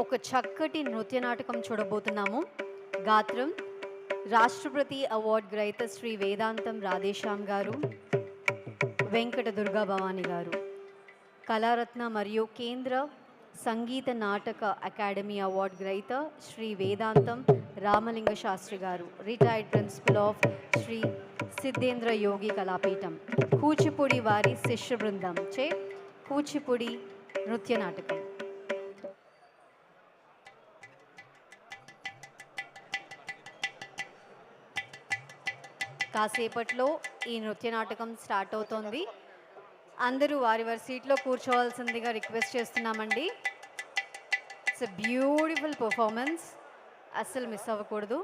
ఒక చక్కటి నృత్య నాటకం చూడబోతున్నాము. గాత్రం రాష్ట్రపతి అవార్డు గ్రహీత శ్రీ వేదాంతం రాధేశ్యామ్ గారు, వెంకట దుర్గా భవాని గారు. కళారత్న మరియు కేంద్ర సంగీత నాటక అకాడమీ అవార్డు గ్రహీత శ్రీ వేదాంతం రామలింగ శాస్త్రి గారు, retired principal of Sri Siddhendra Yogi Kalapeetham. Kuchipudi వారి శిష్య బృందం చే కూచిపూడి నృత్య నాటకం. కాసేపట్లో ఈ నృత్య నాటకం స్టార్ట్ అవుతోంది. అందరూ వారి వారి సీట్లో కూర్చోవాల్సిందిగా రిక్వెస్ట్ చేస్తున్నామండి. ఇట్స్ ఎ బ్యూటిఫుల్ పర్ఫార్మెన్స్, అస్సలు మిస్ అవ్వకూడదు.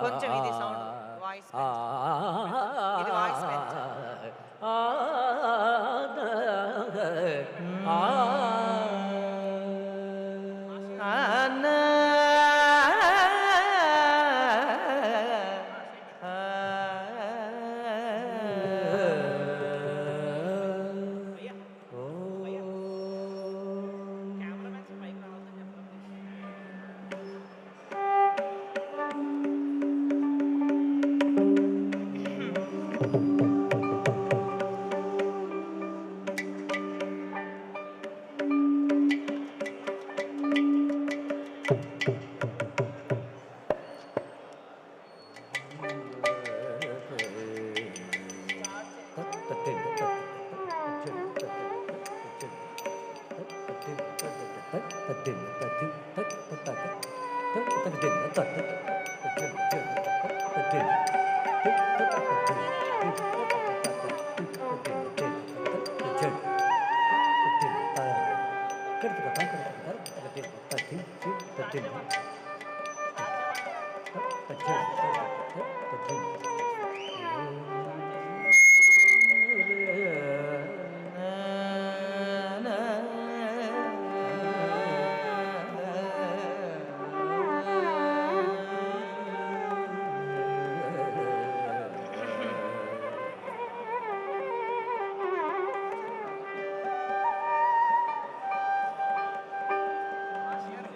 కొంచెం ఇది సౌండ్ వాయిస్ ఇది వాయిస్ పెంచు.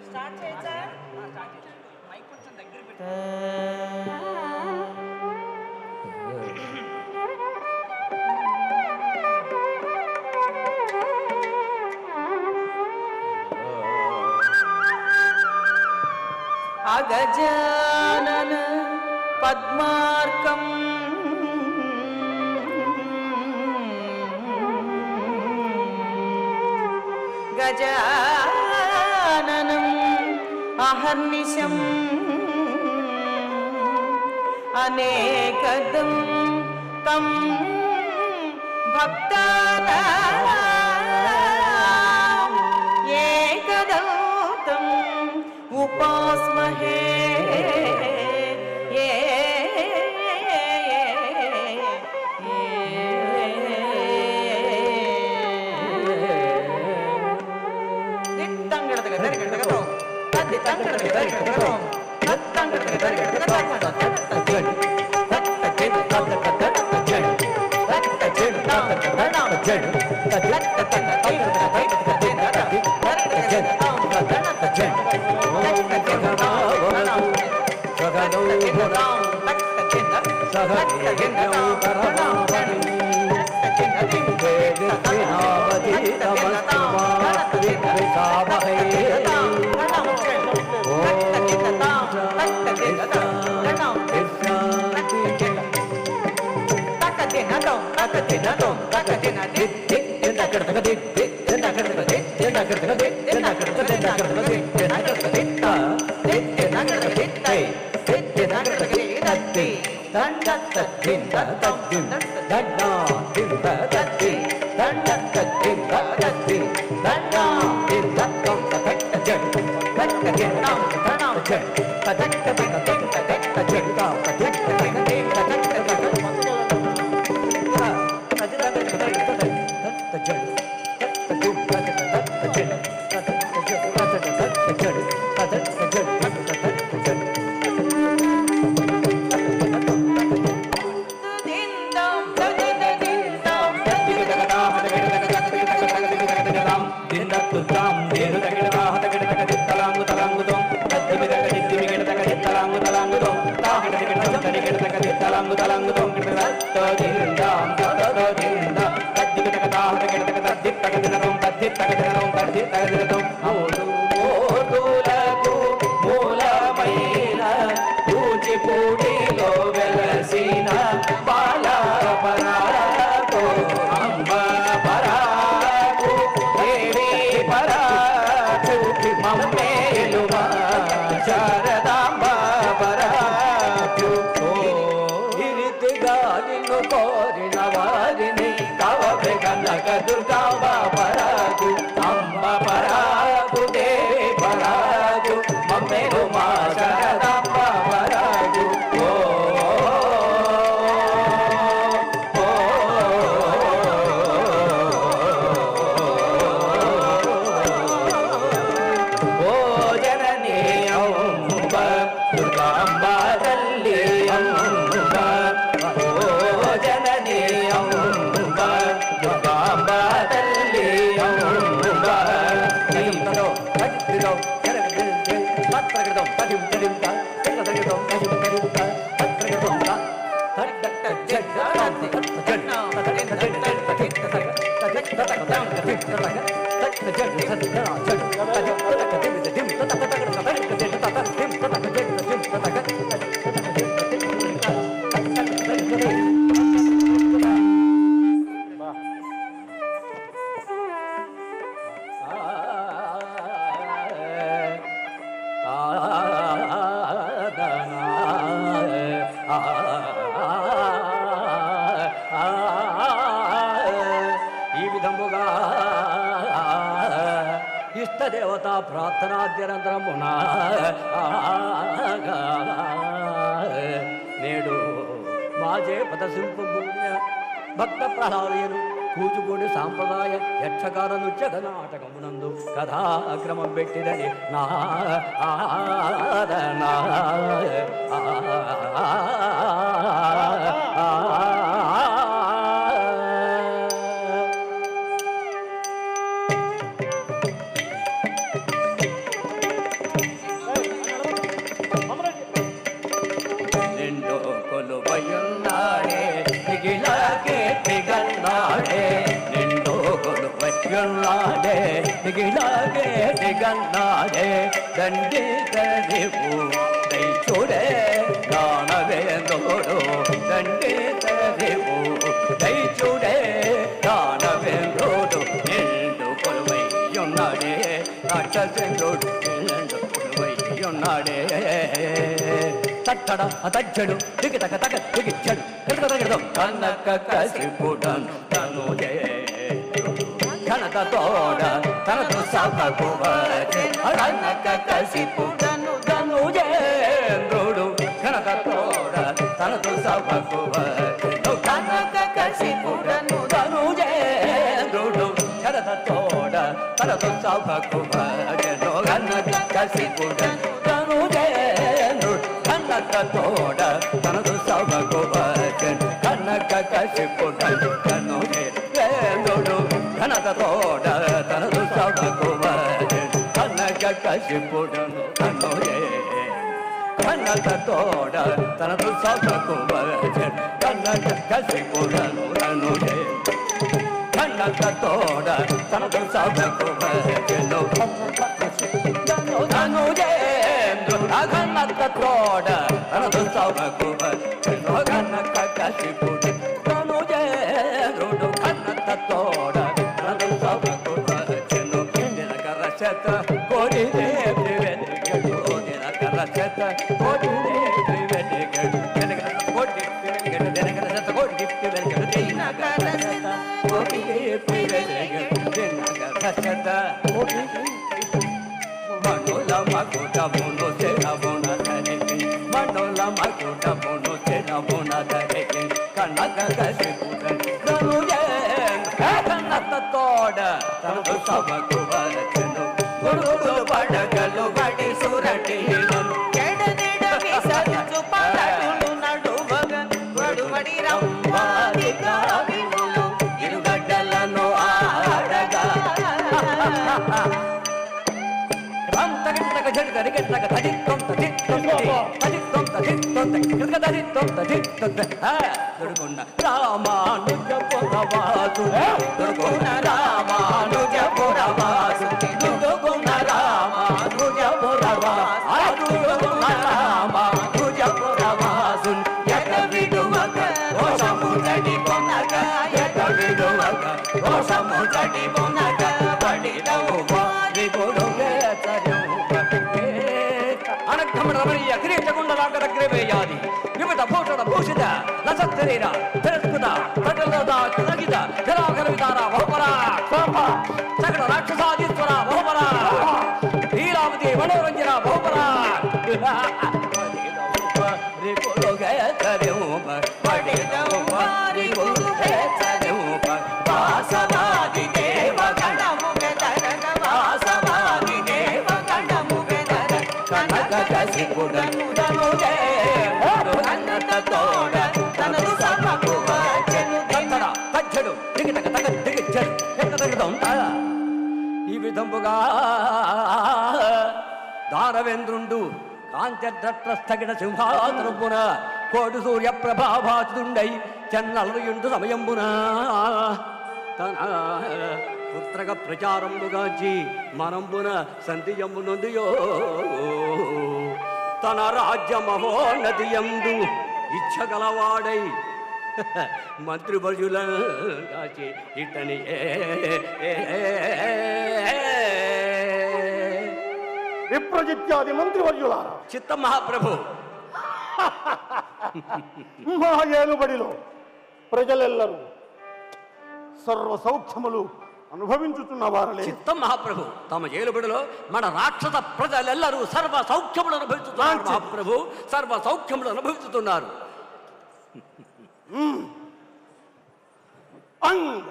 స్టార్ట్ చేయొచ్చా? మైక్ కొంచెం దగ్గర పెట్టు. అగజానన పద్మార్కం గజాననం అహర్నిశం అనేకదం తం భక్తానాం ఏకదౌతం ఉపాస్మహే కూచిపూడిలో వెలసిన బాల పరాకు అంబ పరాకు దేవి పరాకు మమ్మేలుమా శారదాంబ పరాకు ఈ రీతిగా నిన్ను కోరిన వారిని కవపె కనక దుర్గాంబ పరాకు అంబ పరాకు దేవి పరాకు మమ్మేలుమా శారదాంబ పరాకు ఆ ఇష్టదేవత ప్రార్థనాద్యనంతరమున నేడు మాజే పదశిల్పము భక్త ప్రహ్లాదయను కూచిపూడి సాంప్రదాయ యక్షగాన నృత్య నాటకమునందు కథాక్రమం పెట్టిదని నా నిండు కొలువయున్నాడే మిగిలాగే దిగన్నాడే నిండు కొలువయున్నాడే మిగిలాగే దిగన్నాడే దండి తరివు దై చూడే దానవేందోడు దండి తరివు దై చూడే దానవేందోడు నిండు కొలువయున్నాడే రాక్షసేంద్రుడు నిండు కొలువయున్నాడే తట్టడ అతజ్జడు దిగితక తగ దిగిచ్చడు కనక కసిపుడన్ తను ఘనత తోడ తనదు సభకువచే కనక కసిపుడను తను జేంద్రుడు ఘనత తోడ తనదు సభకువచే కనక కసిపుడను తను జేంద్రుడు ఘనత తోడ తనదు సభకువచే కనక కసిపుడను తను జేంద్రుడు తోడ తనదు సభకువచను కనక కసిపుడను తను జేంద్రుడు ఘనత తోడ తనదు సభకువచను కనక కసిపుడను తను ఘనత తోడ తనదు సభకువచను కనక కసిపుడను తను ఘనత తోడ తనదు సభకువచను తను ఘనత తోడ తనదు సభకువచను కనక కసిపుడు తను జేంద్రుడు ఘనత తోడ తనదు సభకువచను దినకర శత కోడి దేవి వెలిగడు దినకర శత కోడి దేవి వెలిగడు దినకర కోడి వెలిగడు దినకర శత కోడి వెలిగడు దినకర శత కోడి వెలిగడు దినకర శత కోడి మనోల మకుటమును చెడమున ధరికి మనోల మకుటమును చెడమున ధరికి కనక కసిపుడను తను ఘనత తోడ తనదు సభకువచను గురుగులు పడగలు బడి సురటీలను ఎడనెడ విసరుచు పడగులు నడువగ వడువడి రంవాదిగా వినులు ఇరుగడ్డలను ఆడగా రామానుజపురవాసు దుర్గుణ రామానుజపురవాసు దుర్గుణ రామానుజపురవాసు ఎట విడువక దోషముదడి కొనక ఎట విడువక దోషముదడి కొనక పడిదవు వారి గురుగే అనఘమరమణీయ కిరీటగుండలాగరగ్రవేయాది వివిధ భూషణ భూషిత లసత్తరీర తిరస్కృత ప్రకృత కిరగిత జరాగర విధాన బహుపరా సకల రాక్షసాదీశ్వర బహుపరా లీలావతి మనోరంజన బహుపరా వాసవాది దేవ గణముగ తరగ వాసవాది దేవ గణముగ కనక కసిపుడను తను ఘనత తోడ తనదు సభకువచను దినకర తజ్జడు దిగితక తగ దిగిచ్చడు ఎక్కదగడం ఈ విధముగా దానవేంద్రుండు కాంచద్రస్థగిడ సింహాసనమున కోడు సూర్య ప్రభాభాసుండై చెన్నలయుండు సమయంబున తన పుత్రక ప్రచారముగాచి మనంబున సంధియమునందుయో తన రాజ్య మహోన్నతియందు ఇచ్చగలవాడై మంత్రివర్యుల కాచి ఇతని విప్రజిత్యాది మంత్రివర్యులారా చిత్త మహాప్రభు మా ఏలుబడిలో ప్రజలెల్లరూ సర్వ సౌఖ్యములు అనుభవించుతున్న వారలే. చిత్తం మహాప్రభు. తమ జైలుబడిలో మన రాక్షస ప్రజలెల్లరూ సర్వ సౌఖ్యములు అనుభవిస్తున్నారు మహాప్రభు. సర్వ సౌఖ్యములు అనుభవిస్తున్నారు. అంగ,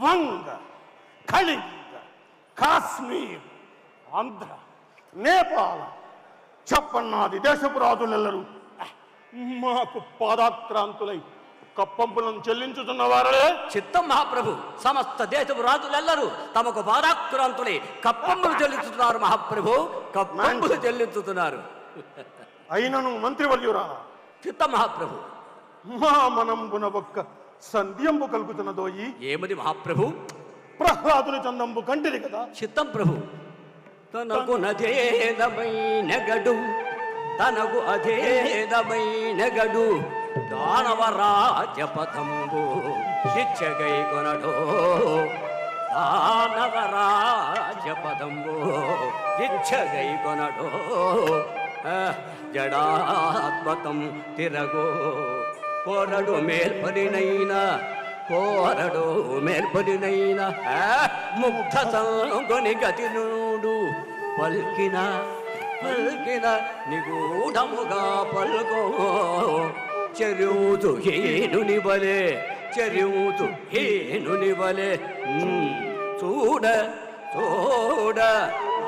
వంగ, కళింగ, కాశ్మీర్, ఆంధ్ర, నేపాల చెప్పన్నాది దేశపు రాజులెల్లరూ మాకు పాదాక్రాంతులై కప్పంపులను చెల్లించుతున్న వారే. చిత్తం మహాప్రభు. సమస్త దేశపు రాజులెల్లరూ తమకు పాదాక్రాంతులై కప్పంబులు చెల్లించుతున్నారు మహాప్రభు. కప్పంబులు చెల్లించుతున్నారు. అయినను మంత్రివర్యురా, చిత్తం మహాప్రభు. మా మనంబున ఒక్క సంధ్యంబు కలుగుతున్నదోయి. ఏమది మహాప్రభు? ప్రహ్లాదుని చందంబు కంటిరి కదా. చిత్తం ప్రభు. తనకు నజేదమైన గడు, తనకు అధేదమైన గడు, దానవరాజపథంబు శిక్షగై కొనడో. దానవరాజపథంబు శిక్షగై కొనడో. జడాత్మకం తిరగో కోరడు మేల్పరినైనా, కోరడు మేల్పరినైనా ముగ్ధ సంగొని గతి నుండు పల్కిన పల్కిన నిగూఢముగా పల్కో. చెరువుతు హీనుని వలె, చెరువుతు హీనుని వలె. చూడ చూడ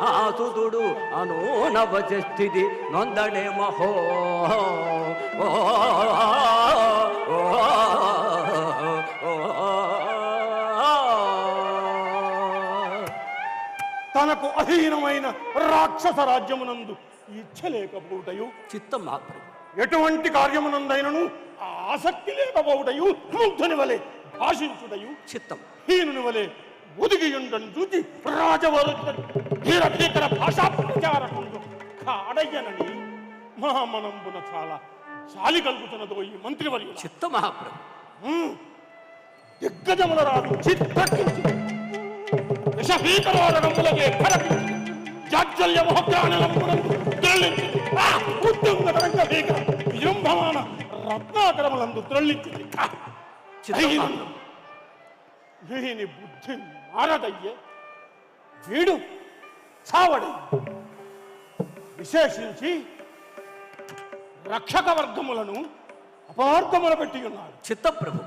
నాసుదుడు అనోనవచ స్థితి నొందడే మహో. తనకు అహీనమైన రాక్షస రాజ్యమునందు ఇచ్చలేకపోవుటయు, చిత్తం మహాప్రభు. ఎటువంటి కార్యమునందైనను ఆసక్తి లేకపోవుటయు, ముగ్ధుని వలె భాషించుటయు, చిత్తం హీనుని వలె ఒదిగియుండని చూచి రాజవీకర భాషా ప్రచారకుండు కాడయ్యనని మహామనంబున చాలా చాలి కలుగుతున్నదో ఈ మంత్రివర్యుల. చిత్త మహాప్రభు. దిగ్గజముల రాజు చిత్తక్కించి విషభీకరోరగములకే కరపించి జాజ్వల్య మహోద్యానలమునందు త్రళ్ళించింది. ఉద్యుంగతరంగ భీకర విజృంభమాన రత్నాకరములందు త్రళ్ళించింది. వీని బుద్ధి మారదయ్యే, వీడు చావడయ్య. విశేషించి రక్షక వర్గములను అపార్థముల పెట్టి ఉన్నాడు. చిత్తప్రభు.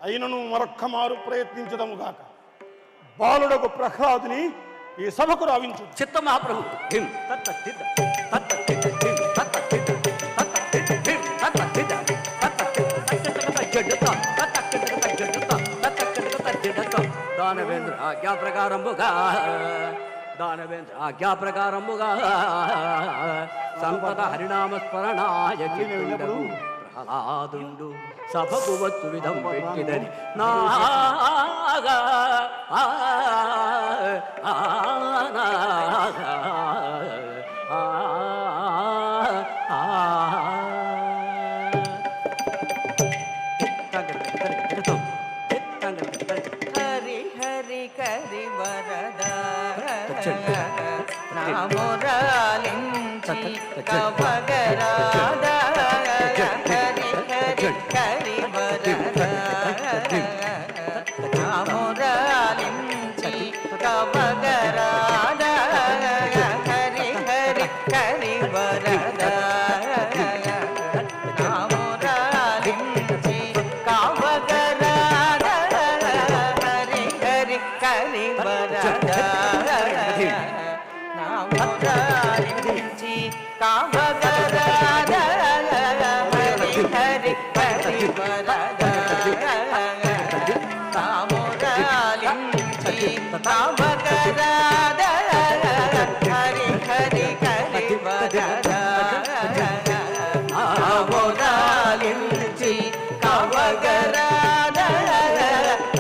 అయినను మరొక్క మారు ప్రయత్నించదముగాక. బాలుడకు ప్రహ్లాదుని ఈ సభకు రావించు. చిత్త మహాప్రభు. దానవేంద్ర ఆజ్ఞాప్రకారముగా, దానవేంద్ర ఆజ్ఞాప్రకారముగా సంపద హరినామస్మరణాయ చిత్తుడగు ప్రహ్లాదుండు సభకు వచ్చు విధం పెట్టిదని నాగా. హరి హరి కరి వరద నామురాలించి కవగరాద. హరి హరి కరి వరద నామురాలించి కవగరాద. హరి హరి కరి వరద నామురాలించి కవగరాద. హరి హరి కరి వరద నామురాలించి కవగరాద. హరి హరి కరి వరద నామురాలించి కవగరాద.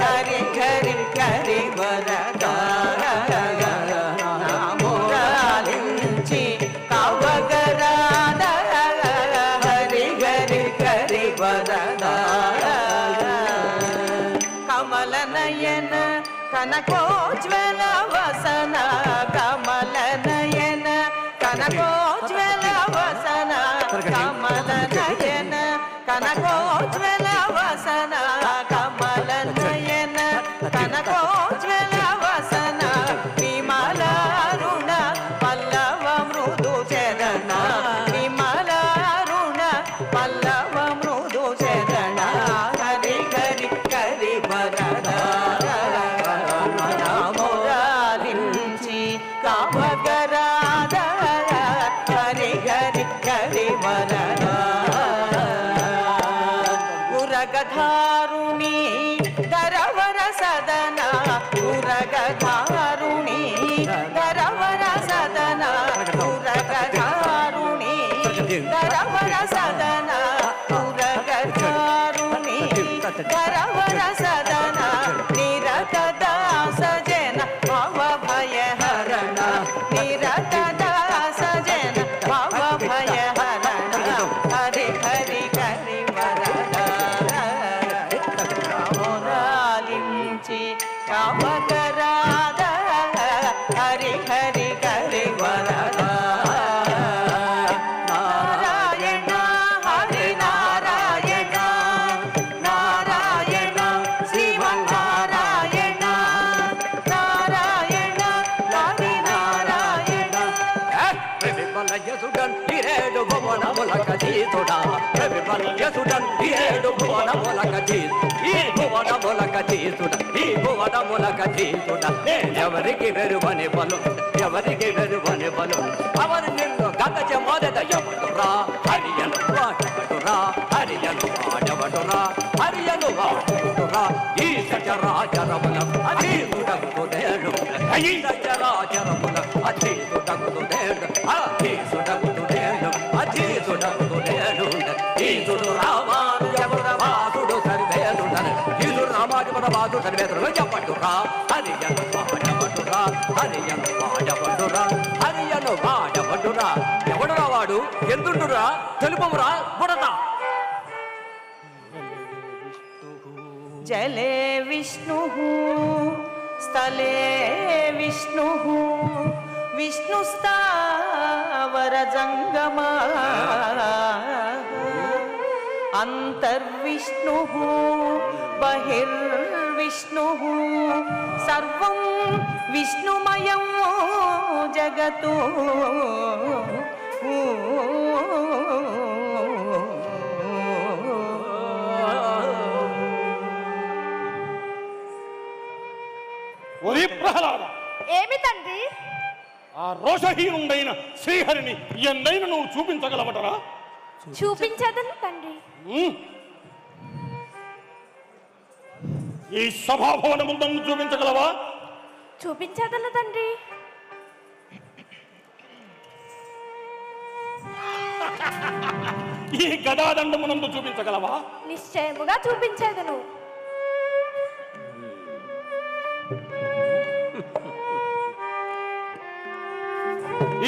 హరి హరి కరి వరద నామురాలించి కవగరాద. హరి హరి కరి వరద నామురాలించి కవగరాద. హరి హరి కరి వరద. కమల నయన కనకోజ్వల వసన, కమల నయన కనకోజ్వల వసన, కమల నయన కనకోజ్వల వసన, కమల కావగరాద హరి హరి కరివరద ఉరగధారుణి ధరవర సదన ఉరగధారుణి ధరవర సదన ఉరగధారుణి ధరవర సదన ఉరగధారుణి ధరవర సదన నిరత దాస జన భవ భయ హరణ నిరత దాస జన భవ భయ హరణ హరి హరి కరి వరద రాలించి కావగరాద హరి హరి కరి వరద నారాయణ హరి నారాయణ నారాయణ శ్రీమన్నారాయణ నారాయణ హరి నారాయణ యసుడన్ ఇరేడు భువనములక జీతుడా యసుడన్ ఇరేడు భువనములక జీతు ఈ భువనములక జీతుడ ఈ భువనములక జీతుడ ఎవరికి వెరువని బలు ఎవరికి వెరువని బలు అవరు నిన్ను గగజ మొదట ఎవడురా హరియను వాడవడురా హరియను వాడవడురా హరియను వాడవడురా ఈ సచరాచరముల అధీతుడకు దేడు ఈ సచరాచరముల అధీతుడకు దేడు అధీతుడకు దేడు అధీతుడకు దేడు ఈదుడు రామానుజవరవాసుడు సర్వేదుడను ఈదుడు రామానుజవరవాసుడు సర్వేదుడు చెప్పట్టురా హరియను వాడవడురా హరియను వాడవడురా హరియను వాడవడురా ఎవడురా వాడు ఎందుడురా తెలుపమురా బుడత జలే విష్ణు స్థలే విష్ణు విష్ణుస్థావర జంగమా అంతర్విష్ణు బహిర్విష్ణు సర్వం విష్ణుమయం జగతు ఒరి ప్రహ్లాద, ఏమి తండ్రి? ఆ రోషహీనుడైన శ్రీహరిని ఎందైనా నువ్వు చూపించగలవటరా? చూపించదను తండ్రి. ఈ సభాభవనము నన్ను చూపించగలవా? చూపించదను తండ్రి. ఈ గదాదండము నందు చూపించగలవా? నిశ్చయముగా చూపించదను.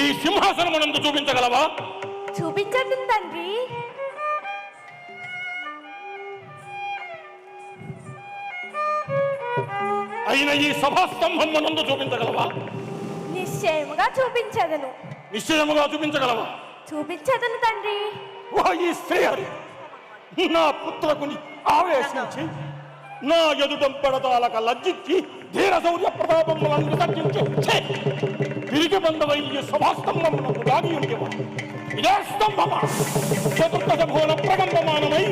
ఈ సింహాసనము నందు చూపించగలవా? చూపించదను తండ్రి. అయిన ఈ సభాస్తంభము నందు చూపించగలవా? నిశ్చయముగా చూపించదను. నిశ్చయముగా చూపించగలవా? చూపించదను తండ్రి. ఓ ఈ శ్రీహరి నా పుత్రకుని ఆవేశించి నా ఎదుటం పెడతాలక లజ్జించి ధీర శౌర్య ప్రతాపములను తగ్గించి తిరిగి బంధమై ఈ సభాస్తంభమునకు దాగి ఉండేవా? ఇదే స్తంభమా? చతుర్దశ భువన ప్రకంపమానమై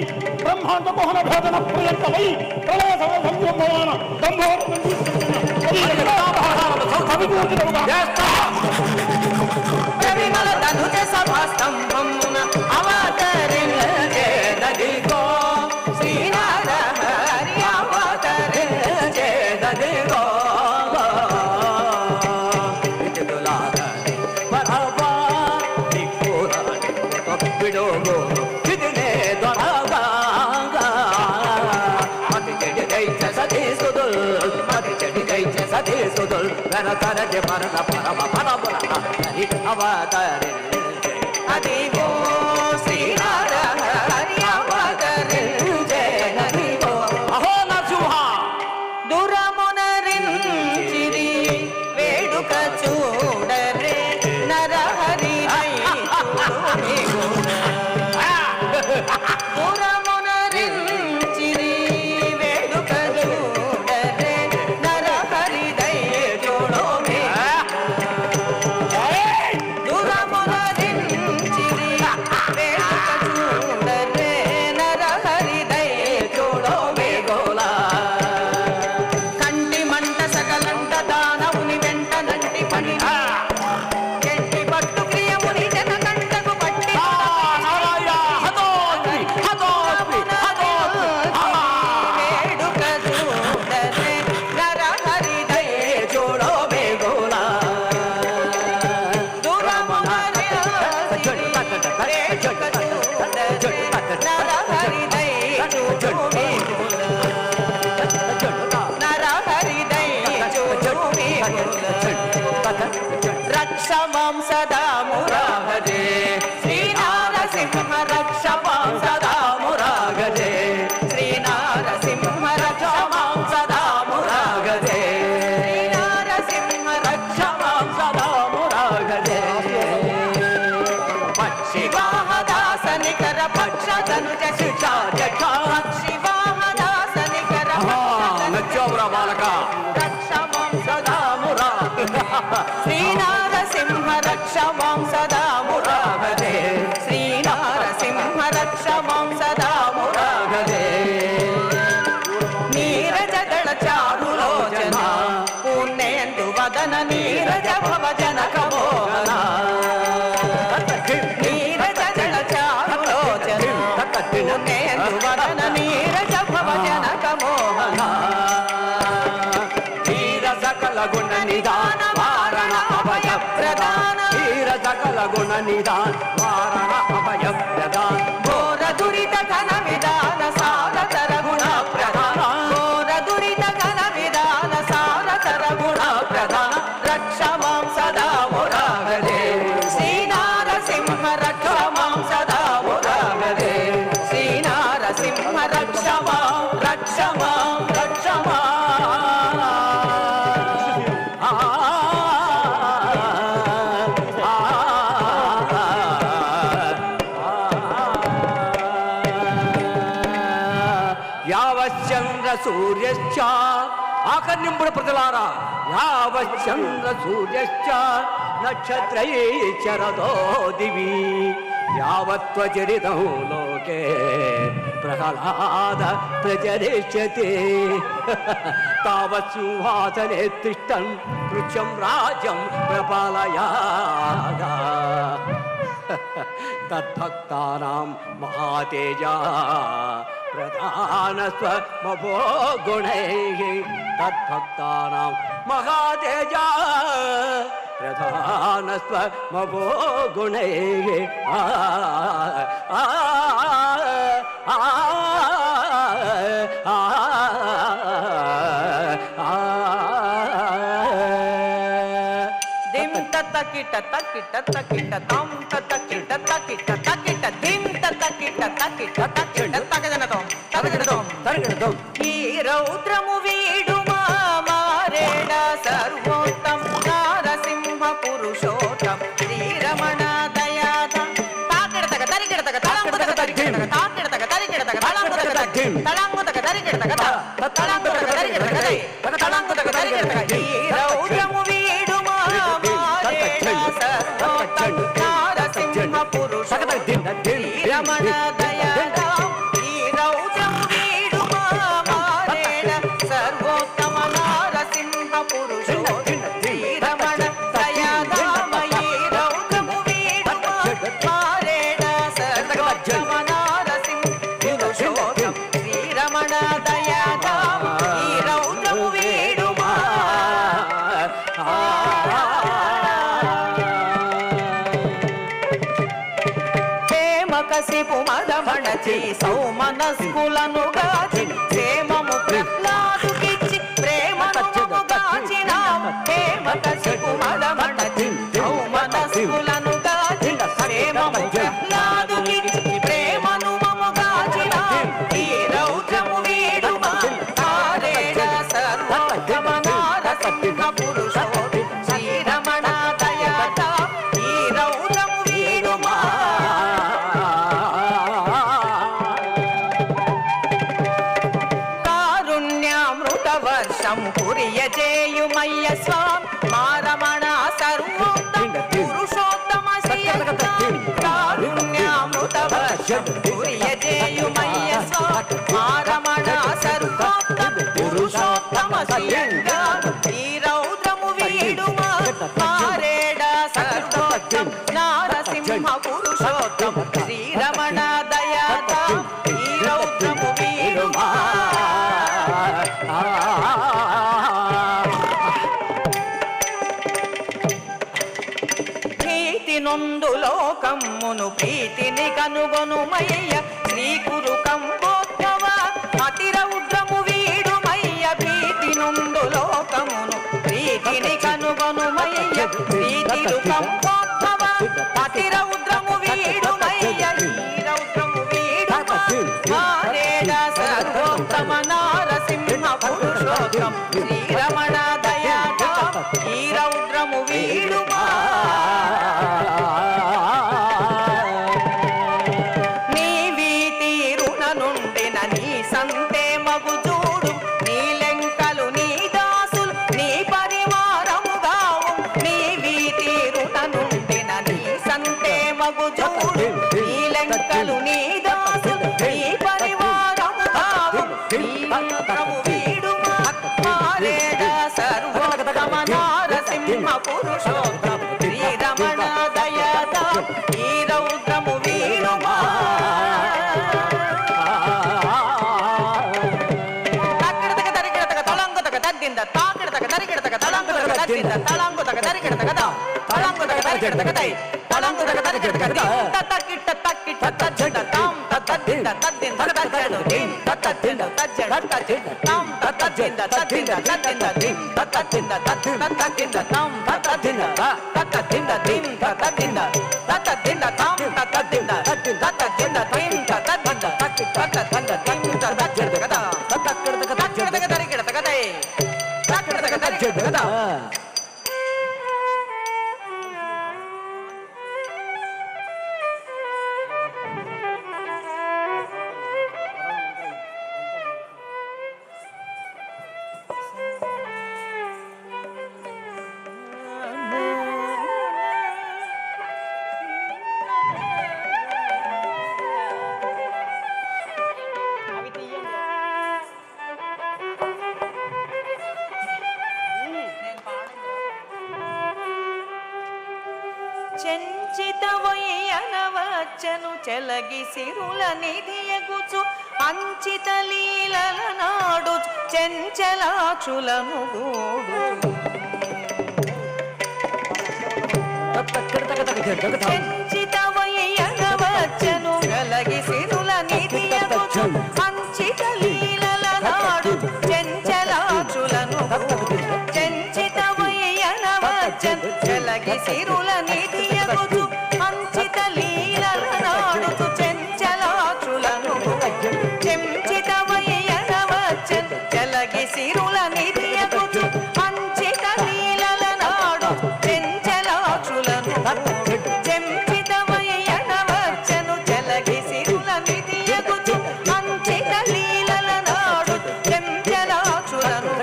బ్రహ్మాండ మోహన భేదన ప్రియంతమై ప్రళయ సంభ్రమమాన రవిమల ధనుజ సభాస్తంభమున అవతరించేదదిగో శ్రీనాథ హరి అవతరించేదదిగో విడోగో ఇదినే దొరగా మతి చెడి దైత్య సతీసుదుల్ మతి చెడి దైత్య సతీసుదుల్ వెనకరటి పరమ పరమ పరముల హరి అవతరించే అదిగో శ్రీనాథ హరి అవతరించేదదిగో అహో నరసింహ దురమునరించిరి వేడుక చూడరే నరహరి దురమునరించిరి వేడుక చూడరే నరహరి దయ చూడోమే దురమునరించిరి రక్ష మాం సదా మురాగజే శ్రీనారసింహ రక్ష మాం సదా మురాగజే శ్రీనారసింహ రక్ష మాం సదా మురాగజే శ్రీనారసింహ రక్ష మాం సదా మురాగజే పక్షివాహదాస నికర పక్ష ధనుజ శిక్షా జక్ష పక్షివాహదాస నికర నచ్చోబ్రా బాలక రక్ష మాం సదా శ్రీనారసింహ రక్ష మాం సదా మురాగజే శ్రీనారసింహ రక్ష మాం సదా మురాగజే నీరజదళ చారులోచన పుణ్యేందు వదన నీరజ భవ జనక మోహన నీరజదళ చారులోచన పుణ్యేందు వదన నీరజ భవ జనక మోహన సకల గుణ నిదాన వారణ అభయ ప్రదాన ధీర సకల గుణ నిదాన వారణ అభయ ప్రదాన ఘోర దురిత ఘన విధాన సారతర గుణ ప్రధాన ఘోర దురిత ఘన విధాన సారతర గుణ ప్రధాన రక్ష మాం సదా మురాగజే శ్రీనారసింహ రక్ష మాం సదా మురాగజే శ్రీనారసింహ రక్ష మాం రక్ష మాం రక్ష మాం యావశ్చంద్ర సూర్యశ్చ ఆకర్ణింపుడు ప్రజలారా యావశ్చంద్ర సూర్యశ్చ నక్షత్రై చరదో దివి యావత్వచరితం లోకే ప్రహ్లాద ప్రచరిష్యతే తావత్ సింహాసనే తిష్టన్ పృచ్ఛం రాజ్యం ప్రపాలయాగా తద్భక్తానాం మహాతేజా ప్రధానస్వ మభో గుణైః తద్భక్తానాం మహాతేజా ప్రధానస్వ మభో గుణైః దిం తకిట తకిట తకిట తం తకిట తకిట తకిట దిం తకిట తకిట తకిట తగదనతో తగదనతో తరగడదాం ఈ రౌద్రము వీడు మారేడ సర్వోత్తం నారసింహ పురుషోత్తం శ్రీరమణ దయాద తాకిడ తగ తరికిడ తగ తళంగు తగ తరికిడ తగ తాకిడ తగ తరికిడ తగ తళంగు తగ తళంగు తగ తరికిడ తగ తళంగు తగ తరికిడ తగ తళంగు తగ తరికిడ తగ ఈ రౌద్రము వీడు మారేడ సర్వోత్తం నారసింహ పురుషోత్తం శ్రీరమణ దయాద ఈ రౌద్రము వీడు మారేడ సర్వోత్తమ నారసింహ పురుషోత్తం శ్రీరమణ దయాదామయీ రౌద్రము వీడు మారేడ సర్వోత్తమ నారసింహ పురుషోత్తం శ్రీరమణ దయాదామ ఈ రౌద్రము వీడు కసిపు మదమణచి సౌమనస్కులను గాచి క్షేమము ప్రహ్లాదుకిచ్చి ప్రేమను గాచిన హేమ కసిపు మదమణచి సౌమనస్కులను గాచి క్షేమము ప్రహ్లాదుకిచ్చి ప్రేమను గాచిన ఈ రౌద్రము వీడు మారేడ సర్వోత్తమ నారసింహ పురుషోత్తం శ్రీరమణ దయాద ఈ రౌద్రము వీడు వర్షం కురియజేయుమయ్య స్వామి మారమణ సర్వోత్తమ పురుషోత్తమ కారుణ్యామృత వర్షం కురియజేయుమయ్య స్వామి మారమణ సర్వోత్తమ పురుషోత్తమ ఈ రౌద్రము వీడు మారేడ సర్వోత్తమ నారసింహ పురుషోత్తమ శ్రీరమణ దయాద ఈ రౌద్రము వీడు ప్రీతి నొందు లోకమ్మును ప్రీతిని కనుగొనుమయ్య శ్రీ కురు కంబోద్భవ అతి రౌద్రము వీడుమయ్య ప్రీతి నొందు లోకమును ప్రీతిని కనుగొనుమయ్య ప్రీతి రుకం మగు చూడు ఈ లెంకలు నీ దాసు ఈ పరివారము తావు ఈ మంత్రము వీడుమా మారేడ సర్వోత్తమ నారసింహ పురుషోత్తమ శ్రీరమణ దయద ఈ రౌద్రము వీడుమా చెంచితవయ్యనవచ్చను చెలగి సిరుల నిధియగుచు అంచిత లీలల నాడు చెంచలాక్షులను గూడు చెంచితవయ్యనవచ్చను చెలగి సిరుల నిధియగుచు అంచిత లీలల నాడు చెంచలాక్షులను గూడు చెంచితవయ్యనవచ్చను చెలగి సిరుల నిధియగుచు అంచిత లీలల నాడుచు చెంచలాక్షులను చెంచితవయ్యనవచ్చను చెలగి సిరుల నిధియగుచు అంచిత లీలల నాడు చెంచలాక్షులను చెంచితవయ్యనవచ్చను చెలగి సిరుల నిధియగుచు అంచిత లీలల నాడు చెంచలాక్షులను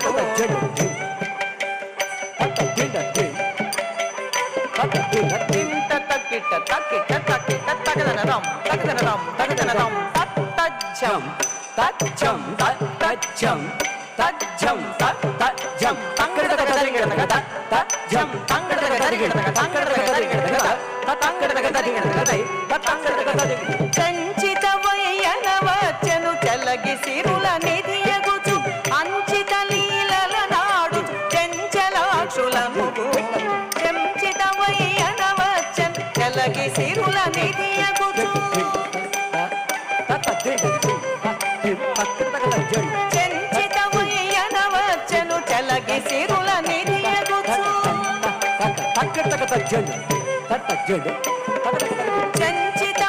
చెంచితవయ్యనవచ్చను చెలగి సిరుల నిధియగుచు అంచిత లీలల నాడు చెంచలాక్షులను చెంచితవయ్యనవచ్చను చెలగి సిరుల నిధియగుచు చెంచితవయ్యనవచ్చను చెలగి సిరుల నిధియగుచు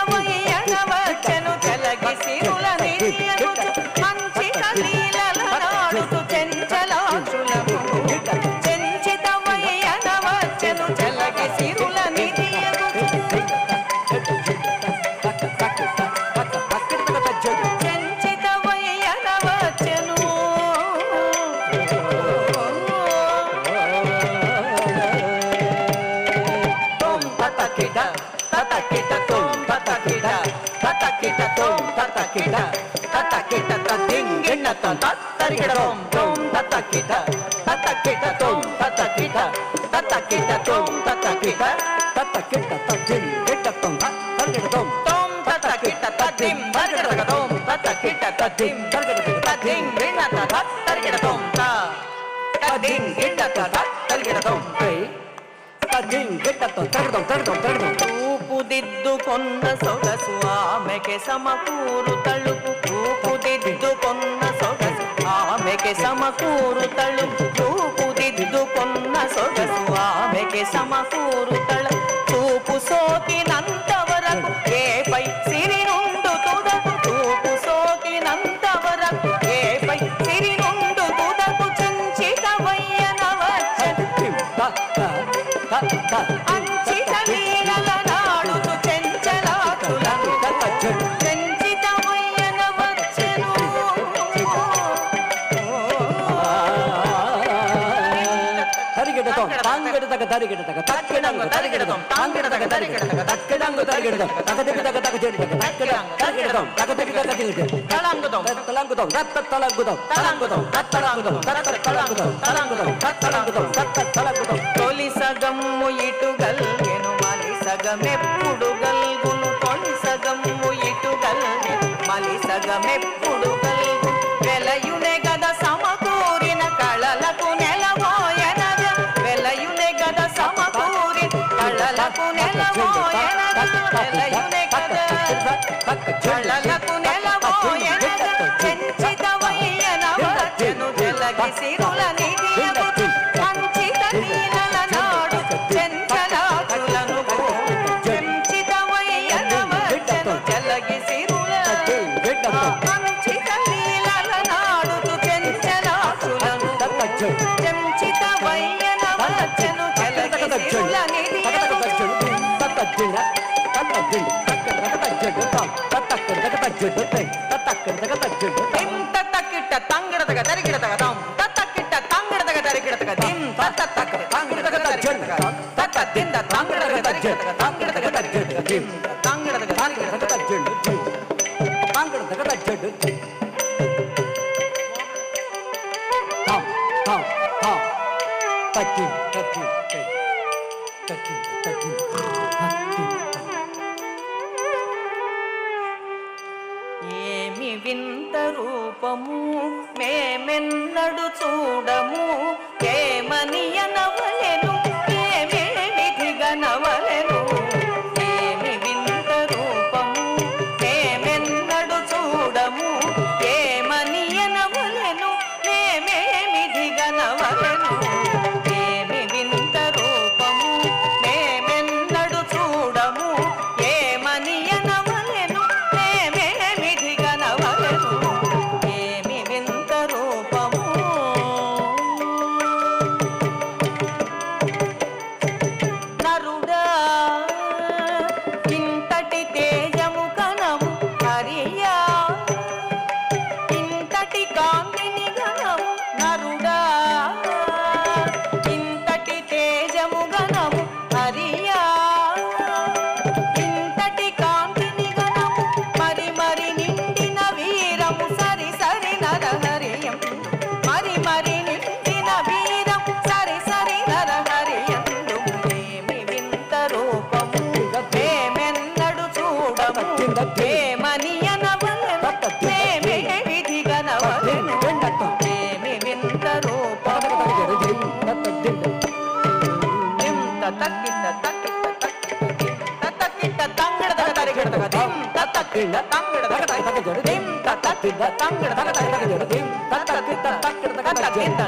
చెంచితవయ్యనవచ్చను చెలగి సిరుల నిధియగుచు అంచిత లీలల నాడుచు చెంచలాక్షులను చెంచితవయ్యనవచ్చను చెలగి సిరుల నిధియగుచు చెంచితవయ్యనవచ్చను రూపుదిద్దుకొన్న సొగసు ఆమెకి సమకూరు తలుపు రూపుదిద్దుకొన్న సొగసు ఆమెకి సమకూరు తలుపు రూపుదిద్దుకొన్న సొగసు ఆమెకి సమకూరు తలుపు చూపు సోకినంత వరకు ఏపై సిరి నుండు తుదకు చూపు సోకినంత వరకు ఏపై సిరి నుండు తుదకు చెంచితవయ్యనవచ్చను అంచిత లీలల నాడుచు చెంచలాక్షులను చెంచితవయ్యనవచ్చను తరిగిడతో తాంగడతగ తరిగిడతగ తక్కిడంగు తరిగిడదం తాంగిడతగ తరిగిడతగ తక్కిడంగు తరిగిడదం తగదిగదగ తగజెడిదగ తక్కిడం తగదిగదగ తగజెడి తలంగుదం తలంగుదం తత్తలంగుదం తలంగుదం తత్తలంగుదం తత్తలంగుదం తలంగుదం తత్తలంగుదం తత్తలంగుదం తొలి సగము ఇటు గల్గెను మలి సగమెప్పుడు గల్గును తొలి సగము ఇటు గల్గెను మలి సగమెప్పుడు గల్గు వెలయునే గద సమకూరిన కళలకు నెలవోయనగ వెలయునే గద సమకూరిన కళలకు నెలవోయనగ వెలయునే గద కళలకు నెలవోయనగ చెంచితవయ్యన వచ్చెను జలగి సిరుల నిధియగు పంచిత నీలల నాడు చెంచలాచులను చెంచితవయ్యన వచ్చెను జలగి సిరుల పంచిత నీలల నాడు చెంచలాచులను చెంచితవయ్యన వచ్చెను జలగి సిరుల నిధియగు దిం తత్తకిట్ట తంగిడతగ తరిగిడతగ తాం తత్తకిట్ట తంగిడతగ తరిగిడతగ దిం తత్తక తంగిడతగ తరిగిడతగ తత్త దింద తంగిడతగ తరిగిడతగ తంగిడతగ తరిగిడతగ దిం తంగిడతగ తరిగిడతగ ఏమి వింత రూపము మేమెన్నడు చూడము ఏమని అనవలెను ఏమే విధిగా నవలెను ఏమి వింత రూపము మేమెన్నడు చూడము ఏమని అనవలెను ఏమే విధిగా నవలెను ఏమి వింత రూపము మేమెన్నడు చూడము ఏమని అనవలెను ఏమే విధిగా నవలెను ఏమి వింత రూపము నరుడా ఇంతటి తేజము కనము హరియా ఇంతటి కాంతిని గణము నరుడా ఇంతటి తేజము గణము హరియా ఇంతటి కాంతిని గణము మరి మరి నిండిన వీరము సరి సరి నరహరియం మరి మరి నిండిన వీరం సరి సరి నరహరియందు ఏమి వింత రూపము మేమెన్నడు చూడము ఏమని అనవలెను ఏమే విధిగా నవలెను ఏమి వింత రూపము దిం తత్తకిట్ట తక్కిట్ట తత్తకిట్ట తంగిడతగ తరిగిడతగ దిం తత్తకిట్ట తంగిడతగ తరిగిడతగ దిం తత్తకిట్ట తంగిడతగ తరిగిడతగ దిం తత్తకిట్ట తక్కిడతగ తరిగిడతగ దిం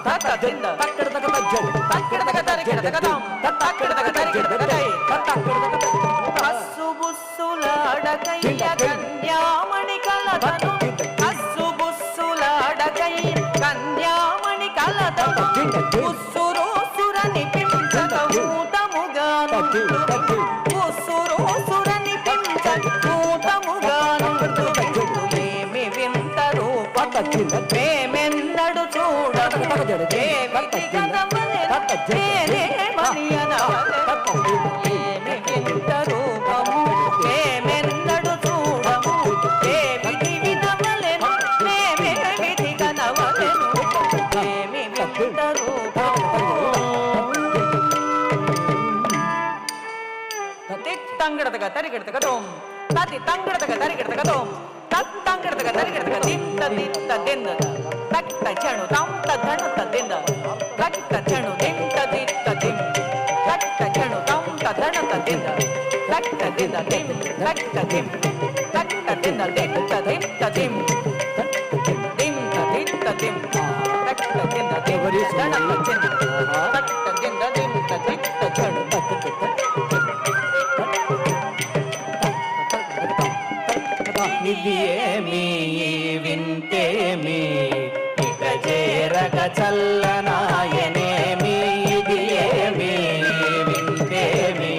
తత్తకిట్ట తక్కిడతగ తక్కిడతగ తరిగిడతగ దిం తత్తకిడతగ తరిగిడతగ అస్సుబుస్సులాడకయ్య కన్యామణి కలతను అస్సుబుస్సులాడకయ్య కన్యామణి కలతను ఉస్సురోసురని పించక ఊతముగాను ఉస్సురోసురని పించక ఊతముగాను ఏమి వింత రూపము మేమెన్నడు చూడము ఏమిటి కదవలెను ఏమని అనవలెను ఏమి వింత రూపము మేమెన్నడు చూడము ఏమిటి వినవలెను ఏమి విధిగా నవలెను ఏమి వింత రూపము తంగిడతగ తరిగిడతగ తోం తతి తంగిడతగ తరిగిడతగ తోం తత్ తంగిడతగ తరిగిడతగ దిం తదిత్త దింద తక్కిట చెణు తం తధణ తదింద తక్కిట చెణు దిం తదిత్త దిం తక్కిట చెణు తం తధణ తదింద తక్కిట దింద దిం తక్కిట దిం తక్కిట దింద దిం తదిం తదిం దిం తదిత్త దిం తక్కిట దింద దిం తధణ తదింద తక్కిట దింద దిం తదిత్త చెణు ఇది ఏమి వింటేమి ఇక చేరక చల్లనాయనేమి ఇది ఏమి వింటేమి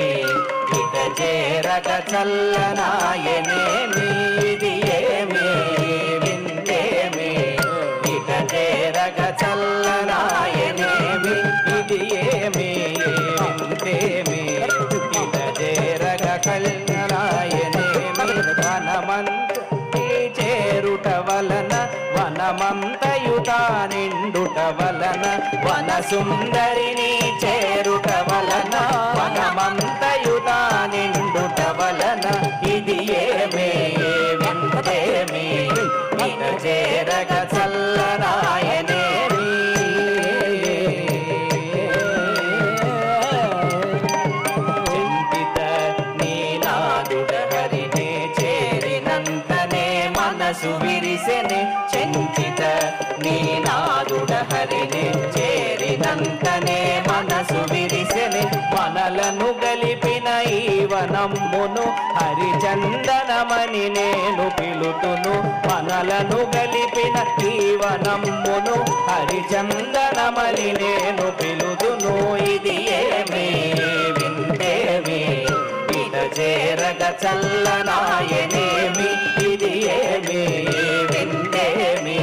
ఇక చేరక చల్లనాయనేమి ఇది ఏమి వింటేమి ఇక చేరక చల్లనాయనేమి ఇది ఏమి కల్నరాయనేమి వనమంత చేరుట వలన వనమంతయుత నిండుట వలన వన సుందరిని చేరుట వలన వనమంతయుత నిండుట వలన ఇది ఏమే వింతేమి నిన చేరగ చల్లనాయనేమి చింతిత నీనాదుడ హరినే చేరినంతనే మనసు విరిసెనే చింతిత నీనాదుడ హరినే చేరినంతనే మనసు విరిసెనే మనలను గలిపిన ఈ వనమ్మును హరిచందనమని నేను పిలుతును మనలను గలిపిన ఈ వనమ్మును హరిచందనమని నేను పిలుతును ఇది ఏమే వింతేమి ఇద చేరగ చల్లనాయనేమి ఇది ఏమి వింతేమి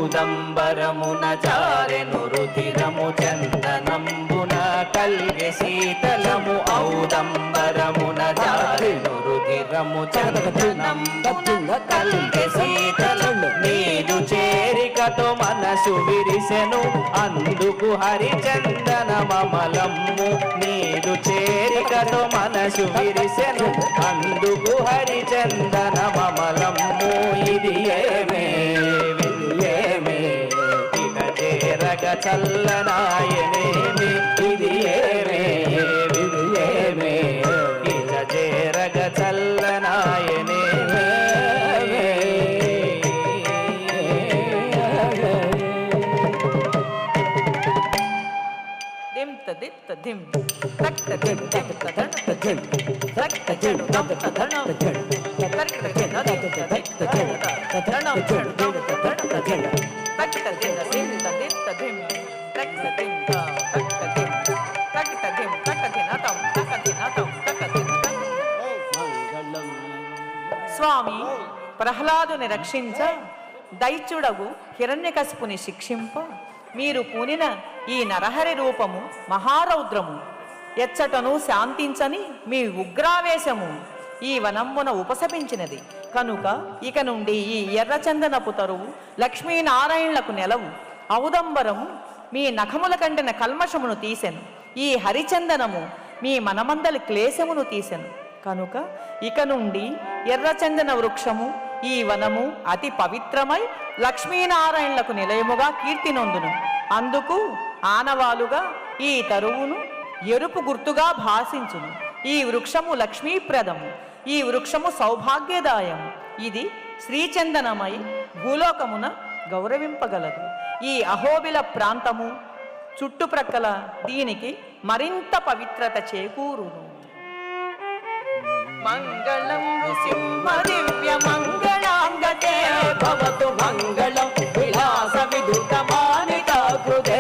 ఔదంబరమున చారెను రుధిరము చందనంబున కల్గె శీతలము ఔదంబరమున చారెను రుధిరము చందనంబున కల్గె శీతలము నీదు చేరికతో మనసు విరిసెను అందుకు హరిచందన మమలమ్ము నీదు చేరికతో మనసు విరిసెను అందుకు హరిచందన మమలమ్ము ఇది ఏమే ఏమే ఇక చేరగ చల్లనాయనేమి ఇది ఏమే ఇది ఏమే ఇక చేరగ చల్లనాయనేమి దిం తదిం తదిం తక్ తదిం దిం తదన తదిం తక్ తదిం దం తదన తక్ తదిం తదిం తదిం తదన తదన తదిం తక్ తదిం తదిం తదిం తదిం తక్ తదిం తక్ తదిం తక్ తదిం తక్ తదిం అతం తక్ తదిం అతం తక్ తదిం స్వామి ప్రహ్లాదుని రక్షించ దైత్యుడగు హిరణ్యకశిపుని శిక్షింప మీరు పూనిన ఈ నరహరి రూపము మహారౌద్రము ఎచ్చటను శాంతించని మీ ఉగ్రావేశము ఈ వనమ్మున ఉపశపించినది కనుక ఇక నుండి ఈ ఎర్రచందనపు తరువు లక్ష్మీనారాయణులకు నెలవు ఔదంబరము మీ నఖముల కంటిన కల్మషమును తీసెను ఈ హరిచందనము మీ మనమందలి క్లేశమును తీసెను కనుక ఇక నుండి ఎర్రచందన వృక్షము ఈ వనము అతి పవిత్రమై లక్ష్మీనారాయణులకు నిలయముగా కీర్తి నొందును అందుకు ఆనవాలుగా ఈ తరువును ఎరుపు గుర్తుగా భాషించును ఈ వృక్షము లక్ష్మీప్రదము ఈ వృక్షము సౌభాగ్యదాయము ఇది శ్రీచందనమై భూలోకమున గౌరవింపగలదు ఈ అహోబిల ప్రాంతము చుట్టుప్రక్కల దీనికి మరింత పవిత్రత చేకూరును మంగళం నృసింహ దివ్య మంగళాంగతే భవతు మంగళం విలాస విదుతమానితాకృతే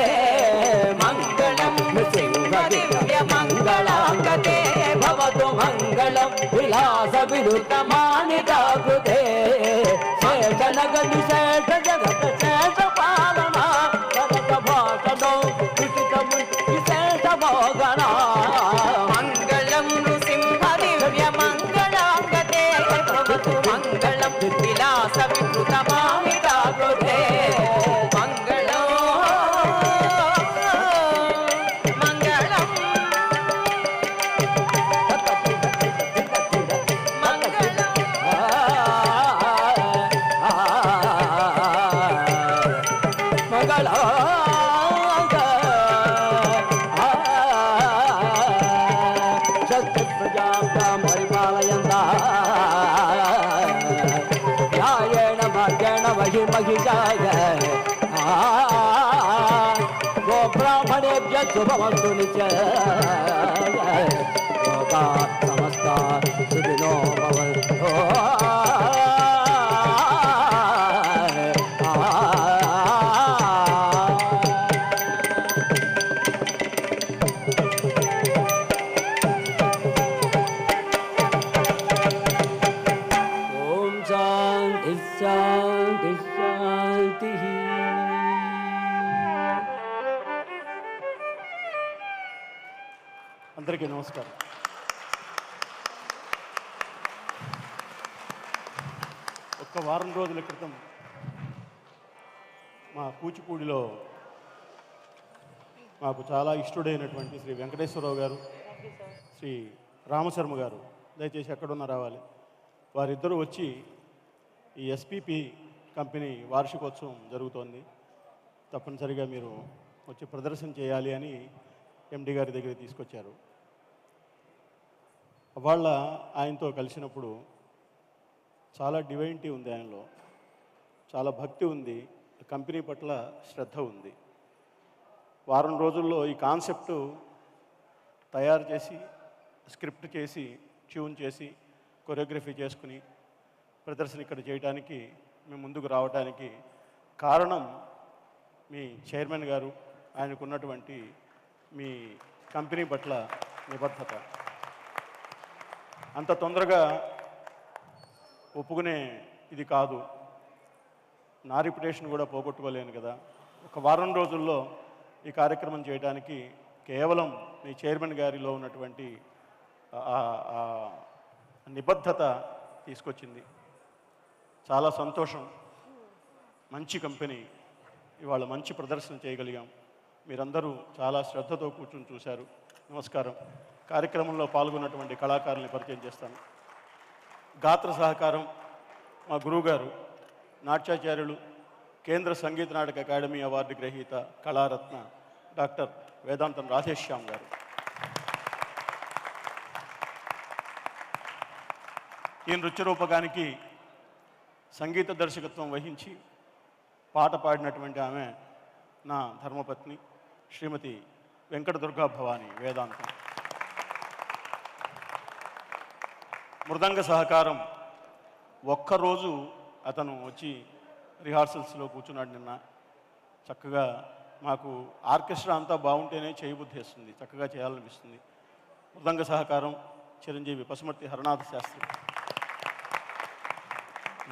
మంగళం నృసింహ దివ్య మంగళాంగతే భవతు మంగళం విలాస విదుతమానితాకృతే శేష నగదు శేష జగత శేష పాలనా జగత భాషణో విశితము విశేష భోగణ మంగళం నృసింహ దివ్య మంగళాంగతే భవతు మంగళం విలాస వికృతమామితాకృతే మంగళం మంగళం महिषाय गोब्राह्मणेभ्य शुभमस्तु नित्य लोका समस्ता सुखिनो भवन्तु అందరికీ నమస్కారం. ఒక్క వారం రోజుల క్రితం మా కూచిపూడిలో మాకు చాలా ఇష్టడైనటువంటి శ్రీ వెంకటేశ్వరరావు గారు, శ్రీ రామశర్మ గారు, దయచేసి ఎక్కడున్నా రావాలి, వారిద్దరూ వచ్చి ఈ ఎస్పిపి కంపెనీ వార్షికోత్సవం జరుగుతోంది, తప్పనిసరిగా మీరు వచ్చి ప్రదర్శన చేయాలి అని ఎండి గారి దగ్గర తీసుకొచ్చారు. వాళ్ళ ఆయనతో కలిసినప్పుడు చాలా డివైనిటీ ఉంది ఆయనలో, చాలా భక్తి ఉంది, కంపెనీ పట్ల శ్రద్ధ ఉంది. వారం రోజుల్లో ఈ కాన్సెప్టు తయారు చేసి, స్క్రిప్ట్ చేసి, ట్యూన్ చేసి, కొరియోగ్రఫీ చేసుకుని ప్రదర్శన ఇక్కడ చేయడానికి మేము ముందుకు రావడానికి కారణం మీ చైర్మన్ గారు, ఆయనకున్నటువంటి మీ కంపెనీ పట్ల నిబద్ధత. అంత తొందరగా ఒప్పుకునే ఇది కాదు, నా రిప్యుటేషన్ కూడా పోగొట్టుకోలేను కదా. ఒక వారం రోజుల్లో ఈ కార్యక్రమం చేయడానికి కేవలం మీ చైర్మన్ గారిలో ఉన్నటువంటి నిబద్ధత తీసుకొచ్చింది. చాలా సంతోషం. మంచి కంపెనీ, ఇవాళ మంచి ప్రదర్శన చేయగలిగాం. మీరందరూ చాలా శ్రద్ధతో కూర్చొని చూశారు. నమస్కారం. కార్యక్రమంలో పాల్గొన్నటువంటి కళాకారుల్ని పరిచయం చేస్తాను. గాత్ర సహకారం మా గురువుగారు, నాట్యాచార్యులు, కేంద్ర సంగీత నాటక అకాడమీ అవార్డు గ్రహీత, కళారత్న డాక్టర్ వేదాంతం రాధేశ్యామ్ గారు. ఈ నృత్య రూపకానికి సంగీత దర్శకత్వం వహించి పాట పాడినటువంటి ఆమె నా ధర్మపత్ని శ్రీమతి వెంకట దుర్గా భవాని వేదాంతం. మృదంగ సహకారం ఒక్కరోజు అతను వచ్చి రిహార్సల్స్లో కూర్చున్నాడు నిన్న. చక్కగా మాకు ఆర్కెస్ట్రా అంతా బాగుంటేనే చేయబుద్ధి వేస్తుంది, చక్కగా చేయాలనిపిస్తుంది. మృదంగ సహకారం చిరంజీవి పశుమర్తి హరనాథ శాస్త్రి.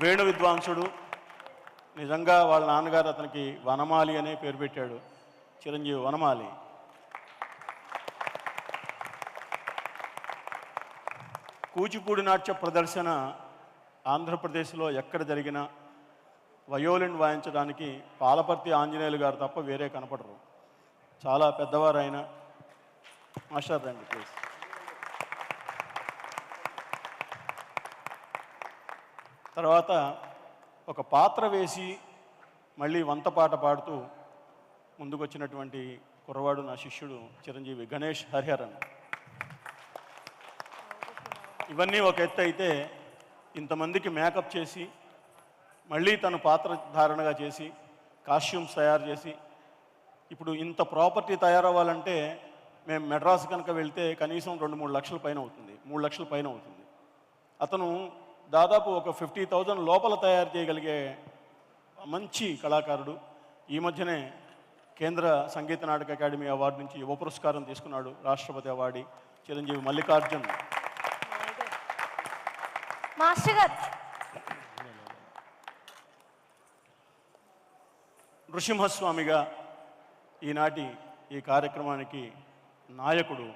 వేణు విద్వాంసుడు, నిజంగా వాళ్ళ నాన్నగారు అతనికి వనమాలి అనే పేరు పెట్టాడు, చిరంజీవి వనమాలి. కూచిపూడి నాట్య ప్రదర్శన ఆంధ్రప్రదేశ్లో ఎక్కడ జరిగినా వయోలిన్ వాయించడానికి పాలపర్తి ఆంజనేయులు గారు తప్ప వేరే కనపడరు. చాలా పెద్దవారు ఆయన. మాస్టర్ రండి ప్లీజ్. తర్వాత ఒక పాత్ర వేసి మళ్ళీ వంత పాట పాడుతూ ముందుకొచ్చినటువంటి కుర్రవాడు నా శిష్యుడు చిరంజీవి గణేష్ హరిహరన్. ఇవన్నీ ఒక ఎత్తు అయితే, ఇంతమందికి మేకప్ చేసి మళ్ళీ తను పాత్ర ధారణగా చేసి కాస్ట్యూమ్స్ తయారు చేసి, ఇప్పుడు ఇంత ప్రాపర్టీ తయారవ్వాలంటే మేము మెడ్రాస్ కనుక వెళ్తే కనీసం 2-3 లక్షల పైన అవుతుంది, 3 లక్షల పైన అవుతుంది. అతను దాదాపు ఒక 50,000 లోపల తయారు చేయగలిగే మంచి కళాకారుడు. ఈ మధ్యనే కేంద్ర సంగీత నాటక అకాడమీ అవార్డు నుంచి యువ పురస్కారం తీసుకున్నాడు, రాష్ట్రపతి అవార్డు. చిరంజీవి మల్లికార్జున్. మాస్టర్ గారు, నృసింహస్వామిగా ఈనాటి ఈ కార్యక్రమానికి నాయకుడు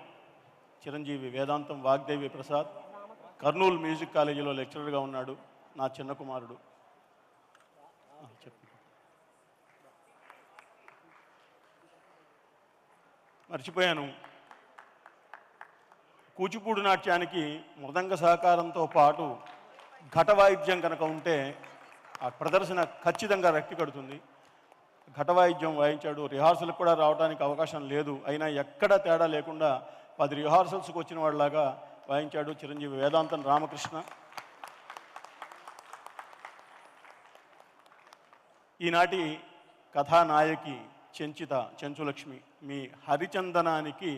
చిరంజీవి వేదాంతం వాగ్దేవి ప్రసాద్. కర్నూలు మ్యూజిక్ కాలేజీలో లెక్చరర్గా ఉన్నాడు, నా చిన్న కుమారుడు. చెప్పు. మర్చిపోయాను, కూచిపూడి నాట్యానికి మృదంగ సహకారంతో పాటు ఘటవాయిద్యం కనుక ఉంటే ఆ ప్రదర్శన ఖచ్చితంగా రక్తి కడుతుంది. ఘటవాయిద్యం వాయించాడు. రిహార్సల్కి కూడా రావడానికి అవకాశం లేదు, అయినా ఎక్కడ తేడా లేకుండా 10 రిహార్సల్స్కి వచ్చిన వాళ్ళలాగా వాయించాడు చిరంజీవి వేదాంతం రామకృష్ణ. ఈనాటి కథానాయకి చెంచిత చెంచులక్ష్మి, మీ హరిచందనానికి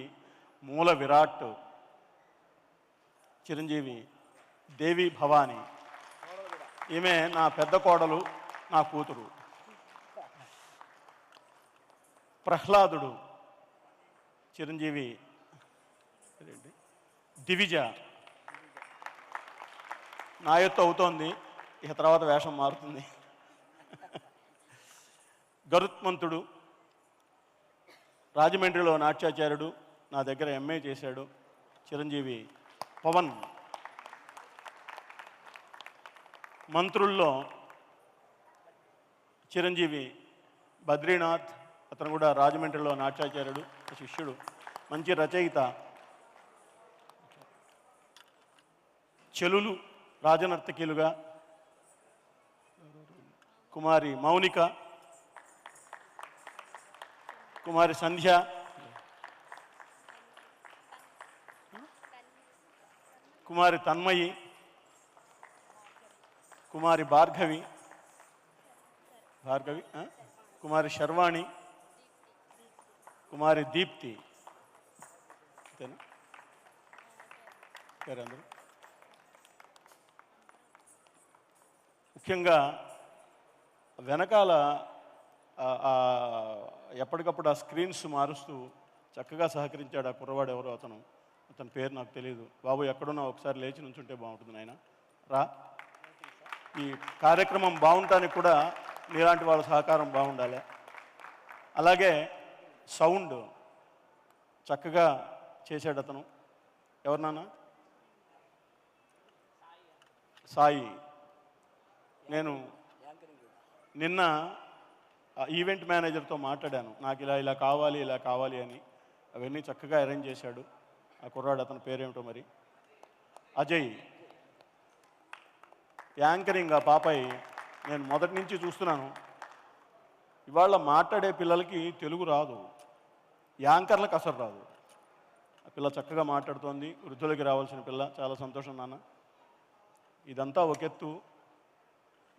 మూల విరాట్ చిరంజీవి దేవి భవాని. ఈమె నా పెద్ద కోడలు, నా కూతురు. ప్రహ్లాదుడు చిరంజీవి దివిజ. నా ఎత్తు అవుతోంది, ఇక తర్వాత వేషం మారుతుంది. గరుత్మంతుడు రాజమండ్రిలో నాట్యాచార్యుడు, నా దగ్గర ఎంఏ చేశాడు. చిరంజీవి పవన్. మంత్రుల్లో చిరంజీవి బద్రీనాథ్, అతను కూడా రాజమండ్రిలో నాట్యాచార్యుడు, శిష్యుడు, మంచి రచయిత. చెలులు రాజనర్తకీలుగా కుమారి మౌనిక, కుమారి సంధ్య, కుమారి తన్మయి, కుమారి భార్గవి, కుమారి శర్వాణి, కుమారి దీప్తి. అంతేనా పేరందరూ? ముఖ్యంగా వెనకాల ఎప్పటికప్పుడు ఆ స్క్రీన్స్ మారుస్తూ చక్కగా సహకరించాడు ఆ కుర్రవాడు. ఎవరో అతని పేరు నాకు తెలియదు. బాబు ఎక్కడున్నా ఒకసారి లేచి నుంచుంటే బాగుంటుంది నాయన, రా. ఈ కార్యక్రమం బాగుంటానికి కూడా నీలాంటి వాళ్ళ సహకారం బాగుండాలి. అలాగే సౌండ్ చక్కగా చేశాడు అతను. ఎవరు నాన్న? సాయి. నేను నిన్న ఈవెంట్ మేనేజర్తో మాట్లాడాను, నాకు ఇలా కావాలి అని. అవన్నీ చక్కగా అరేంజ్ చేశాడు ఆ కుర్రాడు. అతని పేరేమిటో మరి. అజయ్. యాంకరింగ్ ఆ పాపాయి నేను మొదటి నుంచి చూస్తున్నాను. ఇవాళ మాట్లాడే పిల్లలకి తెలుగు రాదు, యాంకర్లకు అసలు రాదు. ఆ పిల్ల చక్కగా మాట్లాడుతోంది, వృద్ధులకి రావాల్సిన పిల్ల. చాలా సంతోషం నాన్న. ఇదంతా ఒకెత్తు.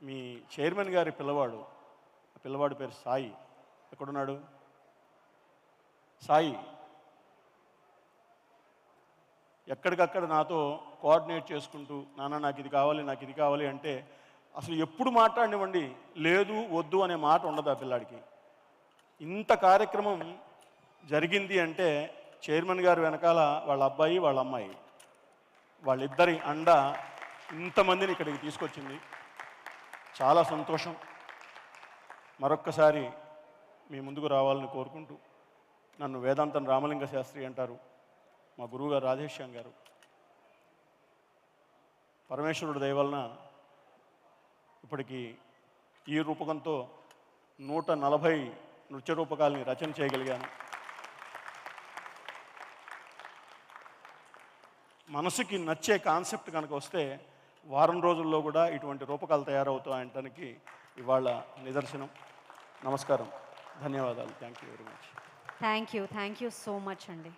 మీ చైర్మన్ గారి పిల్లవాడు, ఆ పిల్లవాడి పేరు సాయి. ఎక్కడున్నాడు సాయి? ఎక్కడికక్కడ నాతో కోఆర్డినేట్ చేసుకుంటూ, నాన్న నాకు ఇది కావాలి అంటే అసలు ఎప్పుడు మాట్లాడినివ్వండి, లేదు వద్దు అనే మాట ఉండదు ఆ పిల్లాడికి. ఇంత కార్యక్రమం జరిగింది అంటే చైర్మన్ గారు వెనకాల వాళ్ళ అబ్బాయి వాళ్ళ అమ్మాయి, వాళ్ళిద్దరి అండ ఇంతమందిని ఇక్కడికి తీసుకొచ్చింది. చాలా సంతోషం. మరొక్కసారి మీ ముందుకు రావాలని కోరుకుంటూ, నన్ను వేదాంతం రామలింగ శాస్త్రి అంటారు, మా గురువుగారు రాధేశ్యామ్ గారు. పరమేశ్వరుడు దయ వలన ఇప్పటికీ ఈ రూపకంతో 140 నృత్య రూపకాలని రచన చేయగలిగాను. మనసుకి నచ్చే కాన్సెప్ట్ కనుక వస్తే వారం రోజుల్లో కూడా ఇటువంటి రూపకాలు తయారవుతాయంటానికి ఇవాళ నిదర్శనం. నమస్కారం, ధన్యవాదాలు. Thank you very much. Thank you so much అండి.